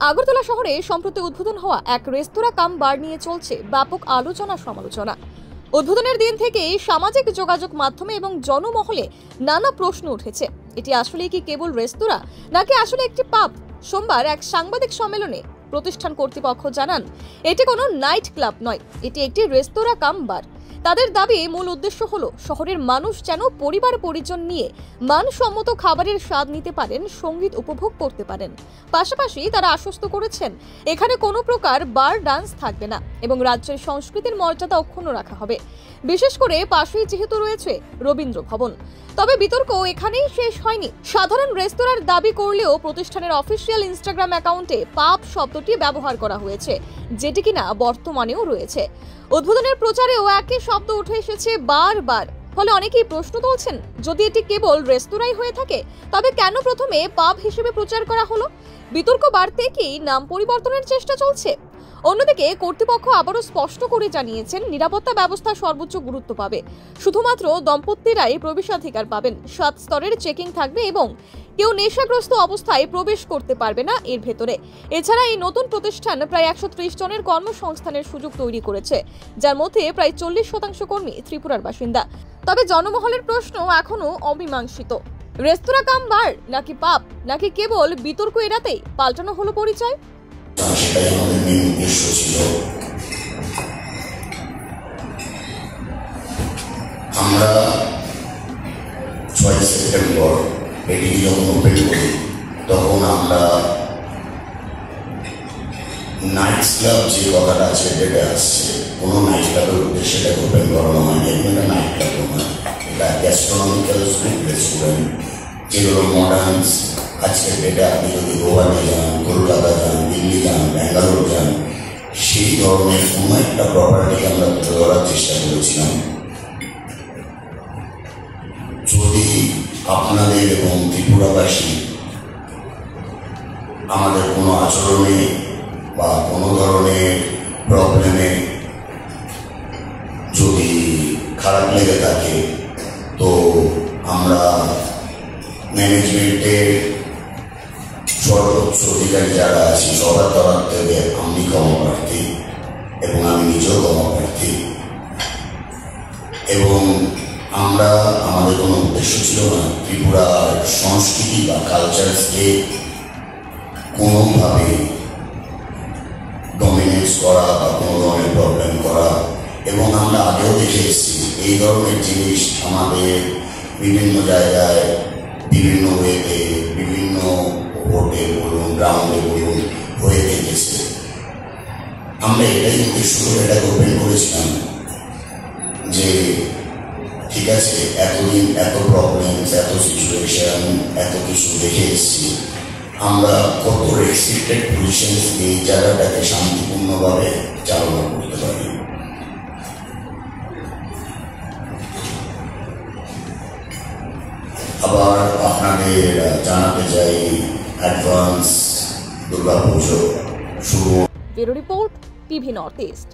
আগরতলা শহরে সম্প্রতি উদ্বোধন হওয়া এক রেস্তোরাঁ কাম বার নিয়ে চলছে ব্যাপক আলোচনা সমালোচনা। উদ্বোধনের দিন থেকেই সামাজিক যোগাযোগ মাধ্যমে এবং জনমহলে নানা প্রশ্ন উঠেছে। এটি আসলে কি কেবল রেস্তোরাঁ নাকি আসলে একটি পাব? সোমবার এক সাংবাদিক সম্মেলনে প্রতিষ্ঠান কর্তৃপক্ষ জানান, এটি কোনো নাইট ক্লাব নয়, এটি একটি রেস্তোরাঁ কাম বার। তাদের দাবি মূল উদ্দেশ্য হলো শহরের মানুষ যেন পরিবার পরিজন নিয়ে মানসম্মত খাবারের স্বাদ নিতে পারেন, সঙ্গীত উপভোগ করতে পারেন। পাশাপাশি তারা আশ্বস্ত করেছেন এখানে কোনো প্রকার বার ডান্স থাকবে না এবং রাজ্যের সংস্কৃতির মর্যাদা অক্ষুণ্ণ রাখা হবে। বিশেষ করে পাশেই যেহেতু রয়েছে রবীন্দ্র ভবন। তবে বিতর্ক এখানেই শেষ হয়নি। সাধারণ রেস্তোরাঁর দাবি করলেও প্রতিষ্ঠানের অফিসিয়াল ইনস্টাগ্রাম অ্যাকাউন্টে পাব শব্দটি ব্যবহার করা হয়েছে, যেটি কিনা বর্তমানেও রয়েছে। উদ্বোধনের প্রচারেও একই শব্দ উঠে এসেছে বারবার। ফলে অনেকেই প্রশ্ন তুলছেন, যদি এটি কেবল রেস্তোরাঁই হয়ে থাকে তবে কেন প্রথমে পাব হিসেবে প্রচার করা হলো? বিতর্ক বাড়তে কি নাম পরিবর্তনের চেষ্টা চলছে? অন্যদিকে কর্তৃপক্ষ আবারও স্পষ্ট করে জানিয়েছেন নিরাপত্তা ব্যবস্থা সর্বোচ্চ গুরুত্ব পাবে। শুধুমাত্র দম্পতিরাই প্রবেশাধিকার পাবেন, 7 স্তরের চেকিং থাকবে এবং কেউ নেশাগ্রস্ত অবস্থায় প্রবেশ করতে পারবে না এর ভেতরে। এছাড়া এই নতুন প্রতিষ্ঠান প্রায় 130 জনের কর্মসংস্থানের সুযোগ তৈরি করেছে, যার মধ্যে প্রায় 40% কর্মী ত্রিপুরার বাসিন্দা। তবে জনমহলের প্রশ্ন এখনো অমীমাংসিত। রেস্তোরাঁ কাম বার নাকি পাব, নাকি কেবল বিতর্ক এড়াতেই পাল্টানো হলো পরিচয়? সেটাই আমাদের মেন উদ্দেশ্য ছিল। আমরা 6 সেপ্টেম্বর এটি যখন ওপেন করি তখন আমরা নাইট ক্লাব যে কথাটা আছে ভেবে আসছে, কোনো নাইট ক্লাবের উদ্দেশ্যে এটা ওপেন করানো হয়নি। এটা নাইট ক্লাব নয়, এটা গ্যাস্ট্রোনমিক্যাল ফুড রেস্টুরেন্ট, যেগুলো মডার্ন। আজকের ডেটে আপনি যদি গোয়াতে যান, কলকাতা যান, দিল্লি যান, ব্যাঙ্গালোর যান, সেই ধরনের কোনো একটা প্রপার্টিকে আমরা তুলে ধরার চেষ্টা করেছিলাম। যদি আপনাদের এবং ত্রিপুরাবাসী আমাদের কোনো আচরণে বা কোনো ধরনের প্রবলেমে যদি খারাপ লেগে থাকে, তো আমরা ম্যানেজমেন্টের সর্বোচ্চ অধিকারী যারা আছি সবার তরফ থেকে আমি ক্ষমা প্রার্থী এবং আমি নিজেও ক্ষমা প্রার্থী। এবং আমরা আমাদের কোনো উদ্দেশ্য ছিল না ত্রিপুরার সংস্কৃতি বা কালচারকে কোনোভাবে ডমিনেট করা বা কোনো ধরনের প্রবলেম করা। এবং আমরা আগেও দেখে এসেছি এই ধরনের জিনিস আমাদের বিভিন্ন জায়গায়, বিভিন্ন ওয়েতে, বিভিন্ন ভোটে বলুন, গ্রাউন্ডে বলুন, হয়ে থেকেছে। আমরা এটাই উদ্দেশ্য করে এটাকে ওপেন করেছিলাম যে ঠিক আছে, এতদিন এত প্রবলেম, এত সিচুয়েশন, এত কিছু দেখে এসেছি, আমরা কত রেস্ট্রিক্টেড পজিশন এই জায়গাটাকে শান্তিপূর্ণভাবে চালনা করতে পারি। আবার আপনাদের জানাতে চাই অ্যাডভান্স দুর্গাপুজো শুভ। Bureau report, TV North east.